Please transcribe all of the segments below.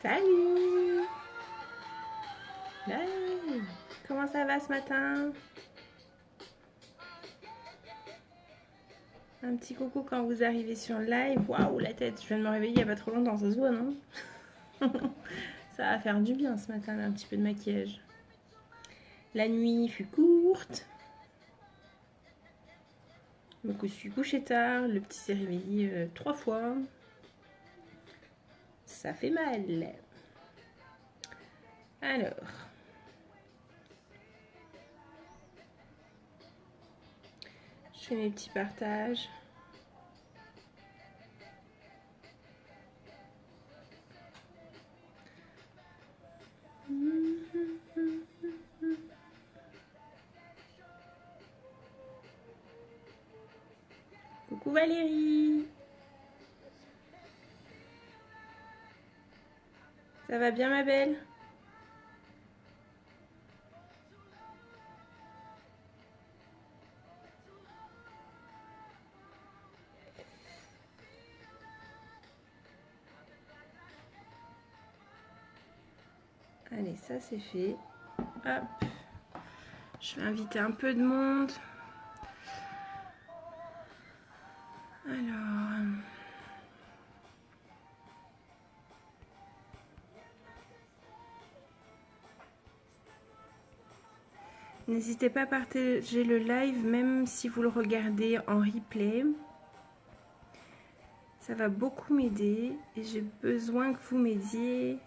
Salut! Hey, comment ça va ce matin? Un petit coucou quand vous arrivez sur le live. Waouh, la tête, je viens de me réveiller il n'y a pas trop longtemps, ça se voit, non? Ça va faire du bien ce matin, là, un petit peu de maquillage. La nuit fut courte. Je me suis couchée tard. Le petit s'est réveillé 3 fois. Ça fait mal. Alors, je fais mes petits partages. Coucou Valérie. Ça va bien ma belle? Allez, ça c'est fait. Hop. Je vais inviter un peu de monde. Alors, n'hésitez pas à partager le live, même si vous le regardez en replay. Ça va beaucoup m'aider et j'ai besoin que vous m'aidiez.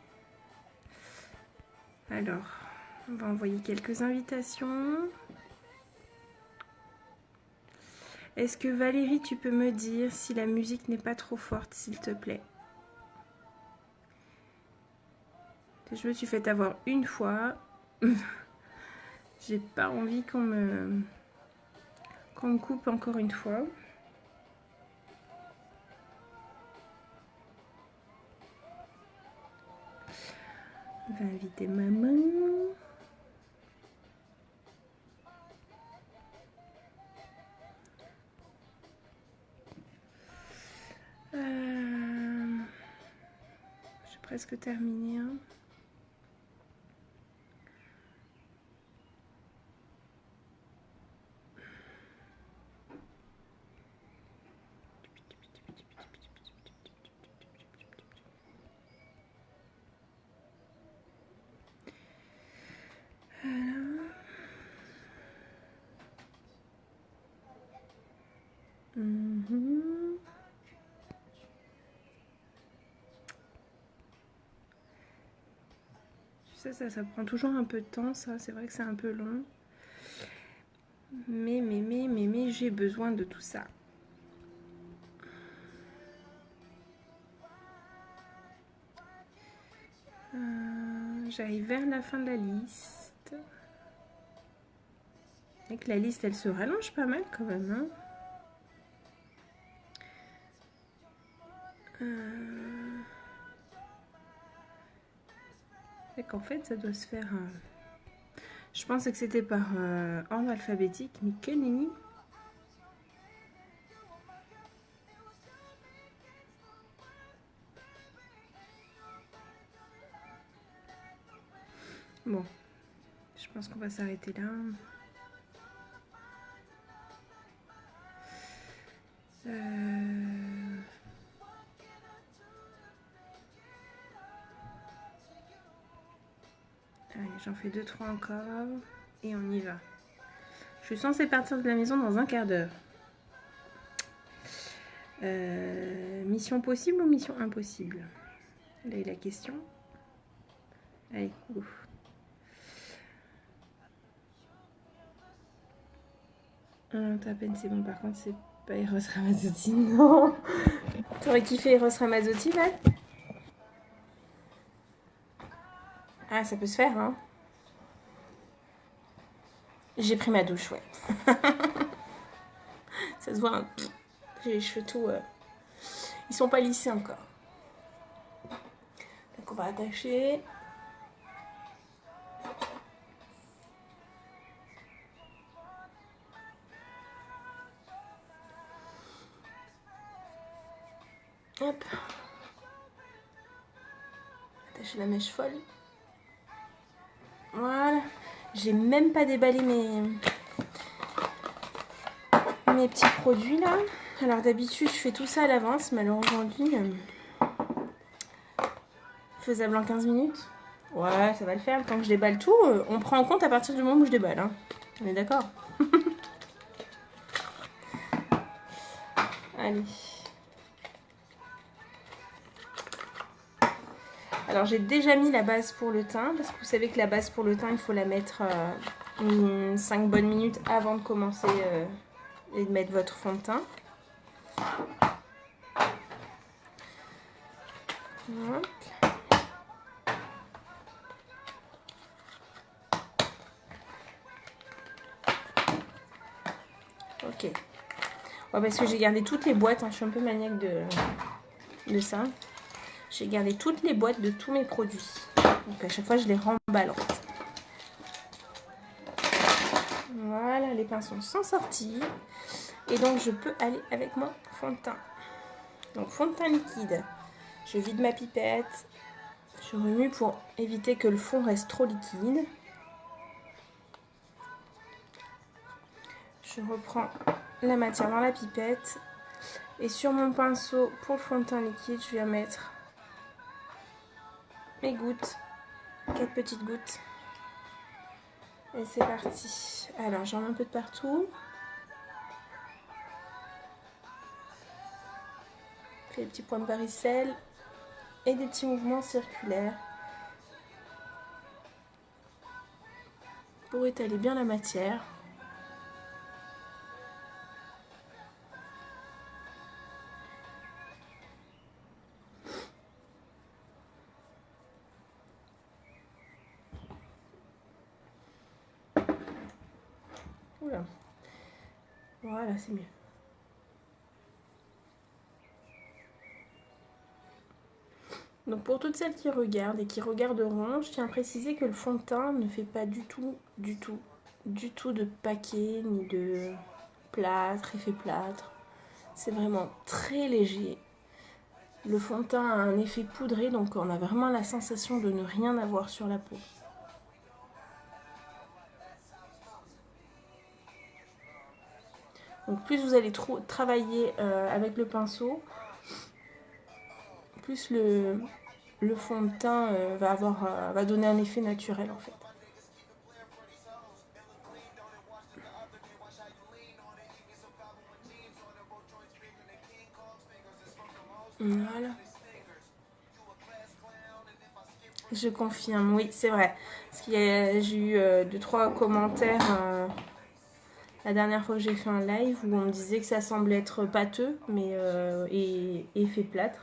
Alors, on va envoyer quelques invitations. Est-ce que Valérie, tu peux me dire si la musique n'est pas trop forte, s'il te plaît? Je me suis fait avoir une fois. J'ai pas envie qu'on me coupe encore une fois. On va inviter maman. J'ai presque terminé. Hein. Ça prend toujours un peu de temps, ça. C'est vrai que c'est un peu long. Mais j'ai besoin de tout ça. J'arrive vers la fin de la liste. Et que la liste, elle se rallonge pas mal quand même. Hein. Et qu'en fait, ça doit se faire... Je pensais que c'était par ordre alphabétique, mais que nenni. Bon, je pense qu'on va s'arrêter là. Allez, j'en fais 2-3 encore et on y va. Je suis censée partir de la maison dans un quart d'heure. Mission possible ou mission impossible? Là est la question. Allez, go. Ta peine, c'est bon. Par contre, c'est pas Eros Ramazzotti. Non. T'aurais kiffé Eros Ramazzotti, Val? Ah, ça peut se faire, hein. J'ai pris ma douche, ouais. Ça se voit, hein. J'ai les cheveux tout... Ils sont pas lissés encore. Donc on va attacher. Hop. J'ai la mèche folle. Voilà. J'ai même pas déballé mes petits produits là. Alors d'habitude je fais tout ça à l'avance, mais alors aujourd'hui faisable en 15 minutes. Ouais, ça va le faire. Le temps que je déballe tout, on prend en compte à partir du moment où je déballe. Hein. On est d'accord? Allez. Alors j'ai déjà mis la base pour le teint, parce que vous savez que la base pour le teint, il faut la mettre 5 bonnes minutes avant de commencer et de mettre votre fond de teint. Voilà. Ok. Ouais, parce que j'ai gardé toutes les boîtes, hein, je suis un peu maniaque de ça. J'ai gardé toutes les boîtes de tous mes produits. Donc à chaque fois je les remballe en fait. Voilà, les pinceaux sont sortis. Et donc je peux aller avec mon fond de teint. Donc fond de teint liquide. Je vide ma pipette. Je remue pour éviter que le fond reste trop liquide. Je reprends la matière dans la pipette. Et sur mon pinceau pour le fond de teint liquide, je viens mettre mes gouttes. 4 petites gouttes. Et c'est parti. Alors j'en mets un peu de partout. Fais des petits points de varicelle. Et des petits mouvements circulaires. Pour étaler bien la matière. Oula. Voilà, c'est mieux. Donc pour toutes celles qui regardent et qui regarderont, je tiens à préciser que le fond de teint ne fait pas du tout de paquet ni de plâtre, effet plâtre. C'est vraiment très léger. Le fond de teint a un effet poudré, donc on a vraiment la sensation de ne rien avoir sur la peau. Donc plus vous allez travailler avec le pinceau, plus le fond de teint va donner un effet naturel en fait. Voilà. Je confirme, oui, c'est vrai. Parce qu'il j'ai eu 2-3 commentaires la dernière fois que j'ai fait un live où on me disait que ça semblait être pâteux mais et effet plâtre.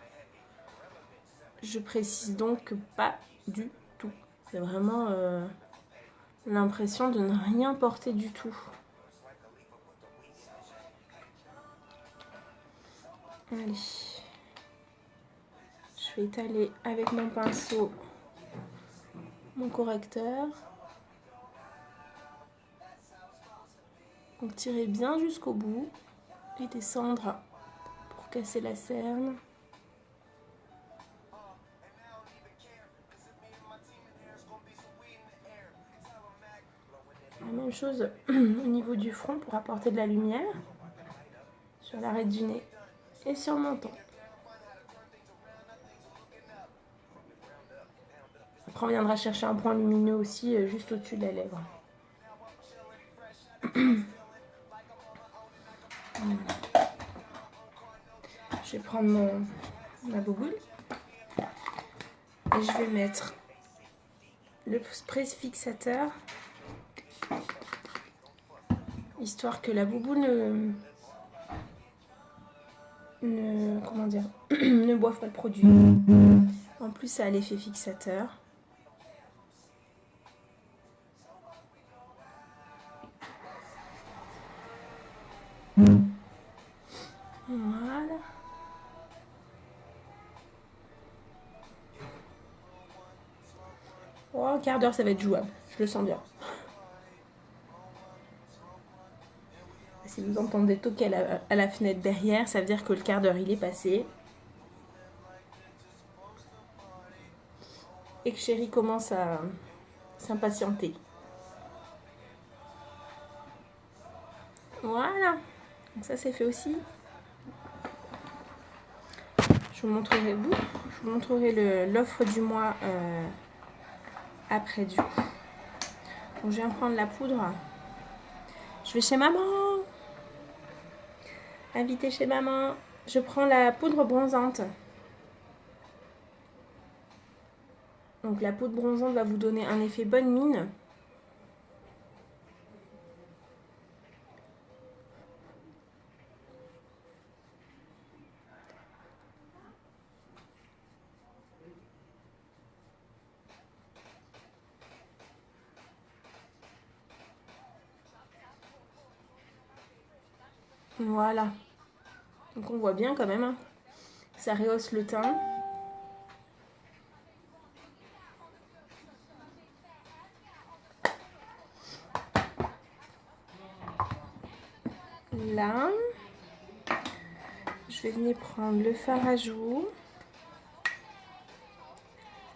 Je précise donc que pas du tout. C'est vraiment l'impression de ne rien porter du tout. Allez. Je vais étaler avec mon pinceau mon correcteur. Donc tirez bien jusqu'au bout et descendre pour casser la cerne. La même chose au niveau du front pour apporter de la lumière sur l'arête du nez et sur le menton. Après on viendra chercher un point lumineux aussi juste au-dessus de la lèvre. Voilà. Je vais prendre ma bouboule et je vais mettre le spray fixateur histoire que la bouboule ne boive pas le produit. En plus ça a l'effet fixateur. Voilà. Oh, un quart d'heure ça va être jouable, je le sens bien. Si vous entendez toquer à la fenêtre derrière, ça veut dire que le quart d'heure il est passé. et que chérie commence à s'impatienter. Voilà, donc ça c'est fait aussi. Je vous montrerai l'offre du mois après du coup. Donc je viens prendre la poudre. Je vais chez maman. Invité chez maman. Je prends la poudre bronzante. Donc la poudre bronzante va vous donner un effet bonne mine. Voilà. Donc on voit bien quand même. Hein. Ça rehausse le teint. Là. Je vais venir prendre le fard à joues.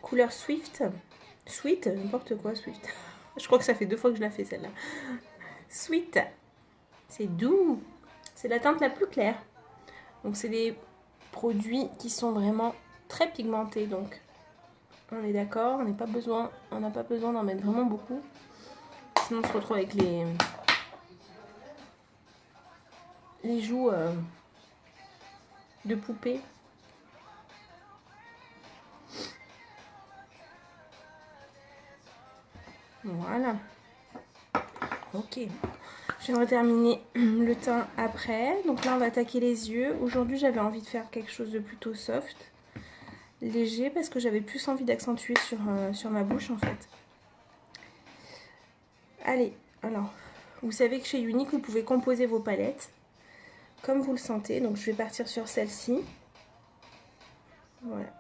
Couleur Swift. Sweet, n'importe quoi Swift. Je crois que ça fait 2 fois que je la fais celle-là. Sweet. C'est doux. C'est la teinte la plus claire. Donc c'est des produits qui sont vraiment très pigmentés. Donc on est d'accord, on n'a pas besoin d'en mettre vraiment beaucoup. Sinon on se retrouve avec les joues de poupée. Voilà. Ok. Je viens de terminer le teint après. Donc là, on va attaquer les yeux. Aujourd'hui, j'avais envie de faire quelque chose de plutôt soft, léger, parce que j'avais plus envie d'accentuer sur ma bouche, en fait. Allez, alors, vous savez que chez Unique, vous pouvez composer vos palettes comme vous le sentez. Donc, je vais partir sur celle-ci. Voilà.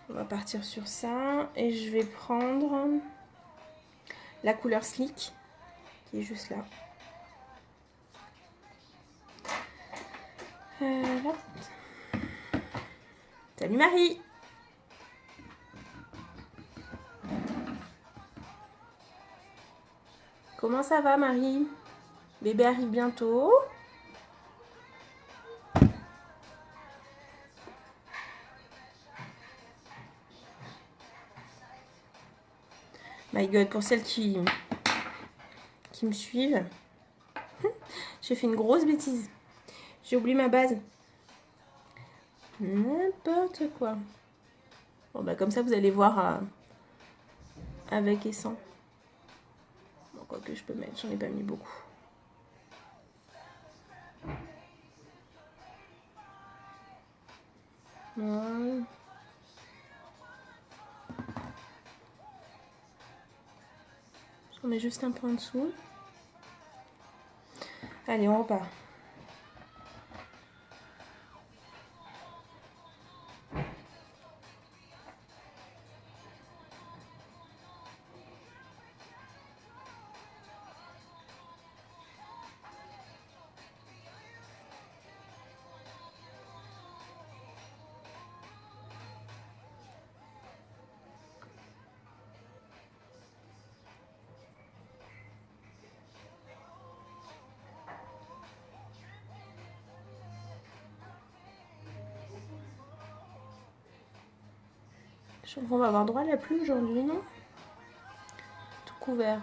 On va partir sur ça. Et je vais prendre la couleur Sleek, qui est juste là. Là. Salut Marie! Comment ça va Marie? Bébé arrive bientôt. My God, pour celles qui me suivent, j'ai fait une grosse bêtise. J'ai oublié ma base. N'importe quoi. Bon bah comme ça vous allez voir avec et sans. Bon, quoi que je peux mettre, j'en ai pas mis beaucoup. Voilà. J'en mets juste un peu en dessous. Allez, on repart. Je crois qu'on va avoir droit à la pluie aujourd'hui, non? Tout couvert.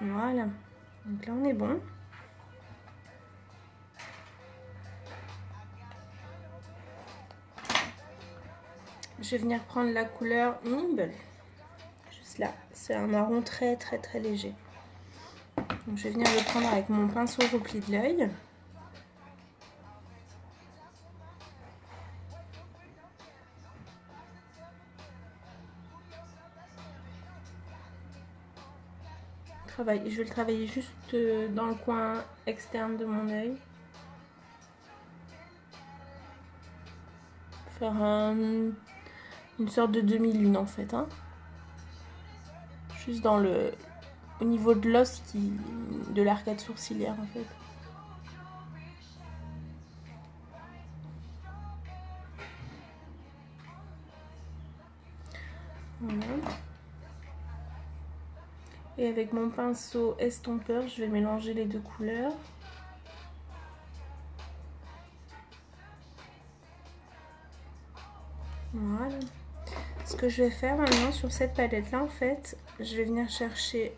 Voilà. Donc là, on est bon. Je vais venir prendre la couleur Nimble. Juste là. C'est un marron très léger. Donc je vais venir le prendre avec mon pinceau repli de l'œil. Je vais le travailler juste dans le coin externe de mon œil. Faire Une sorte de demi-lune en fait. Hein. Juste dans le... au niveau de l'os de l'arcade sourcilière en fait. Voilà. Et avec mon pinceau estompeur, je vais mélanger les deux couleurs. Voilà. Ce que je vais faire maintenant sur cette palette là, en fait, je vais venir chercher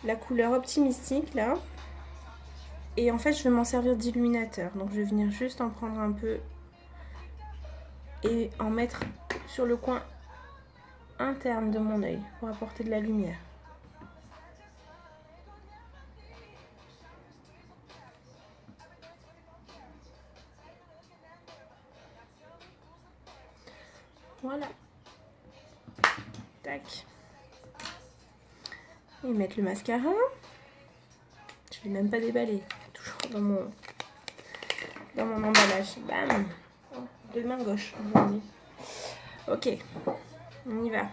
la couleur Optimistique là. Et en fait, je vais m'en servir d'illuminateur. Donc, je vais venir juste en prendre un peu et en mettre sur le coin interne de mon œil pour apporter de la lumière. Voilà. Tac. Et mettre le mascara. Je ne l'ai même pas déballé. Toujours dans mon emballage. Bam. De main gauche. Ok. On y va.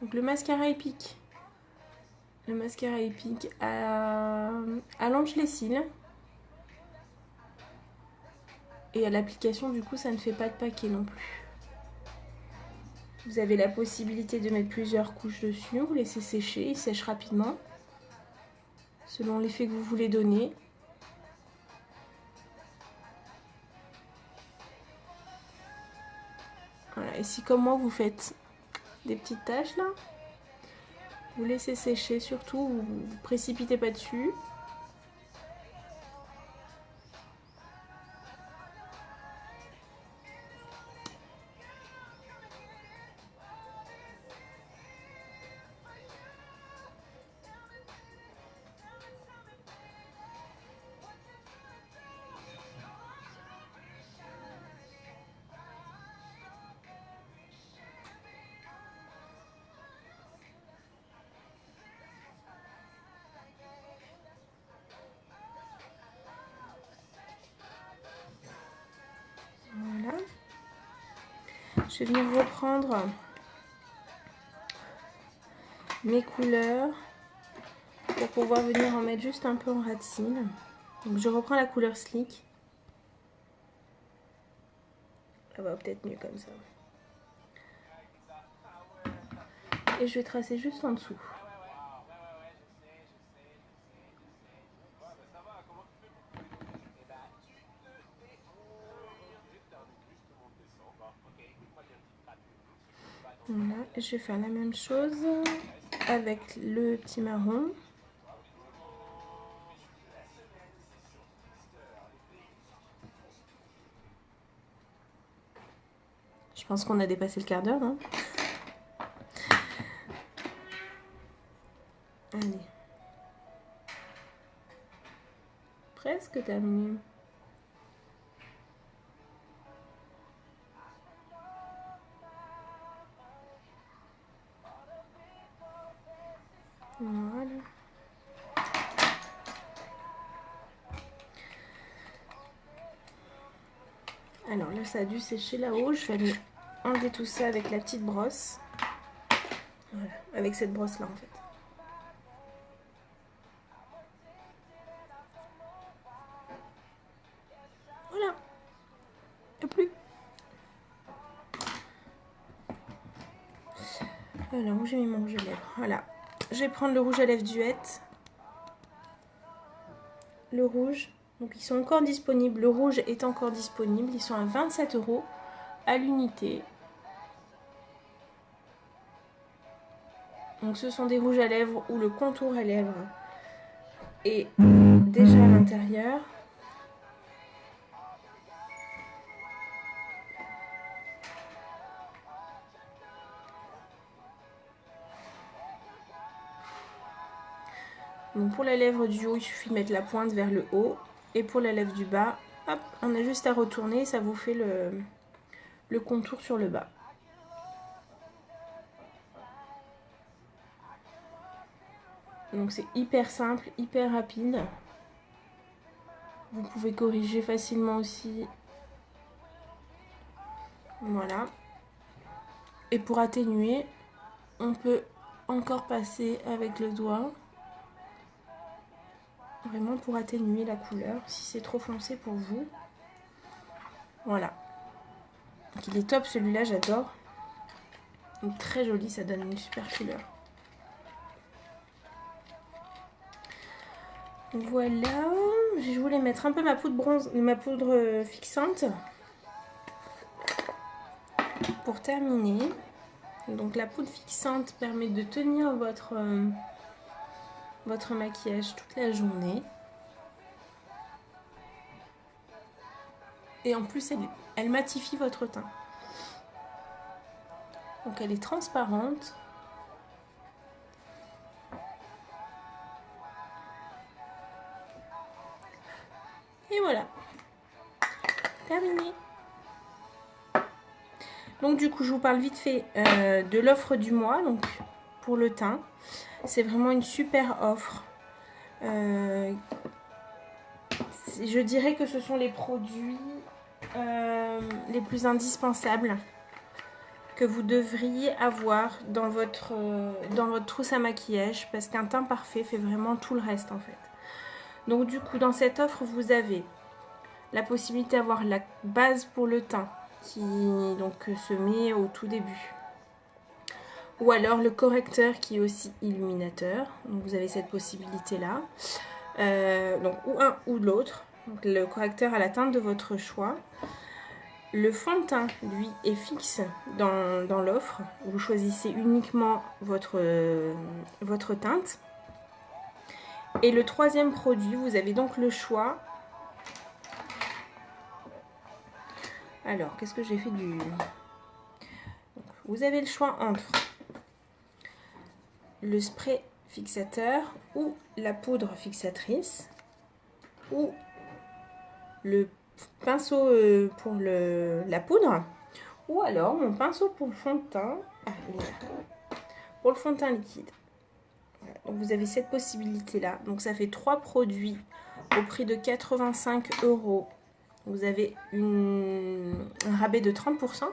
Donc le mascara épique. Le mascara épique allonge les cils. Et à l'application, du coup, ça ne fait pas de paquet non plus. Vous avez la possibilité de mettre plusieurs couches dessus. Vous laissez sécher, il sèche rapidement. Selon l'effet que vous voulez donner. Voilà. Et si comme moi, vous faites des petites taches là, vous laissez sécher surtout, vous ne précipitez pas dessus. Voilà. Je vais venir reprendre mes couleurs pour pouvoir venir en mettre juste un peu en ras de cils. Donc je reprends la couleur Sleek. Ça va peut-être mieux comme ça. Et je vais tracer juste en dessous. Voilà, et je vais faire la même chose avec le petit marron. Je pense qu'on a dépassé le quart d'heure, hein. Allez. Presque terminé. Voilà. Alors là, ça a dû sécher là-haut. Je vais aller enlever tout ça avec la petite brosse. Voilà, avec cette brosse-là en fait. Voilà. Il n'y a plus. Alors, où j'ai mis mon rouge à lèvres? Voilà. Je vais prendre le rouge à lèvres Duette. Le rouge. Donc, ils sont encore disponibles. Le rouge est encore disponible. Ils sont à 27 € à l'unité. Donc, ce sont des rouges à lèvres où le contour à lèvres est déjà à l'intérieur. Donc pour la lèvre du haut, il suffit de mettre la pointe vers le haut. Et pour la lèvre du bas, hop, on a juste à retourner et ça vous fait le contour sur le bas. Donc c'est hyper simple, hyper rapide. Vous pouvez corriger facilement aussi. Voilà. Et pour atténuer, on peut encore passer avec le doigt. Vraiment pour atténuer la couleur, si c'est trop foncé pour vous. Voilà. Donc il est top celui-là, j'adore. Très joli, ça donne une super couleur. Voilà. Je voulais mettre un peu ma poudre bronze, ma poudre fixante. Pour terminer. Donc la poudre fixante permet de tenir votre maquillage toute la journée. Et en plus, elle matifie votre teint. Donc elle est transparente. Et voilà. Terminé. Donc du coup, je vous parle vite fait de l'offre du mois. Donc pour le teint. C'est vraiment une super offre. Je dirais que ce sont les produits les plus indispensables que vous devriez avoir dans votre trousse à maquillage, parce qu'un teint parfait fait vraiment tout le reste en fait. Donc du coup, dans cette offre, vous avez la possibilité d'avoir la base pour le teint qui donc se met au tout début, ou alors le correcteur qui est aussi illuminateur. Donc vous avez cette possibilité là, donc ou un ou l'autre. Donc le correcteur à la teinte de votre choix. Le fond de teint, lui, est fixe dans l'offre. Vous choisissez uniquement votre teinte. Et le troisième produit, vous avez donc le choix. Alors, qu'est-ce que j'ai fait du... Vous avez le choix entre le spray fixateur ou la poudre fixatrice, ou le pinceau pour la poudre, ou alors mon pinceau pour le fond de teint. Ah, il est là. Pour le fond de teint liquide. Voilà. Donc vous avez cette possibilité là. Donc ça fait 3 produits au prix de 85 €. Vous avez un rabais de 30%,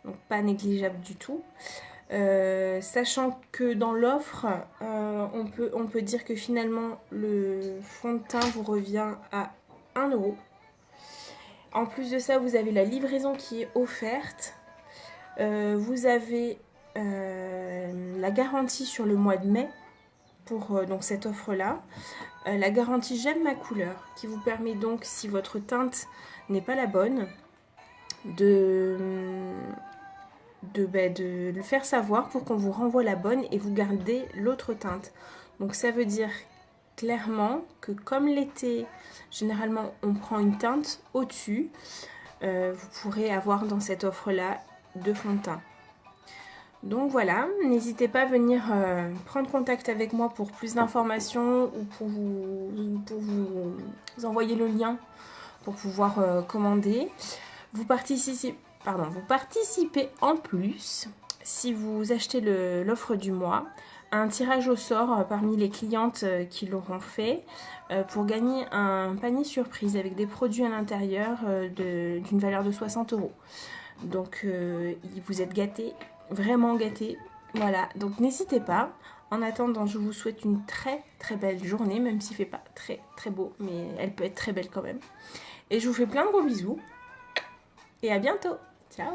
donc pas négligeable du tout. Sachant que dans l'offre, on peut dire que finalement le fond de teint vous revient à 1 €. En plus de ça, vous avez la livraison qui est offerte. Vous avez la garantie sur le mois de mai pour donc cette offre-là. La garantie J'aime ma couleur qui vous permet donc, si votre teinte n'est pas la bonne, de le faire savoir pour qu'on vous renvoie la bonne et vous gardez l'autre teinte. Donc ça veut dire clairement que comme l'été, généralement on prend une teinte au-dessus, vous pourrez avoir dans cette offre-là 2 fonds de teint. Donc voilà, n'hésitez pas à venir prendre contact avec moi pour plus d'informations ou pour vous envoyer le lien pour pouvoir commander. Vous participez en plus, si vous achetez l'offre du mois, à un tirage au sort parmi les clientes qui l'auront fait pour gagner un panier surprise avec des produits à l'intérieur d'une valeur de 60 €. Donc vous êtes gâtés, vraiment gâtés. Voilà, donc n'hésitez pas. En attendant, je vous souhaite une très très belle journée, même s'il ne fait pas très très beau, mais elle peut être très belle quand même. Et je vous fais plein de gros bisous. Et à bientôt. Ciao.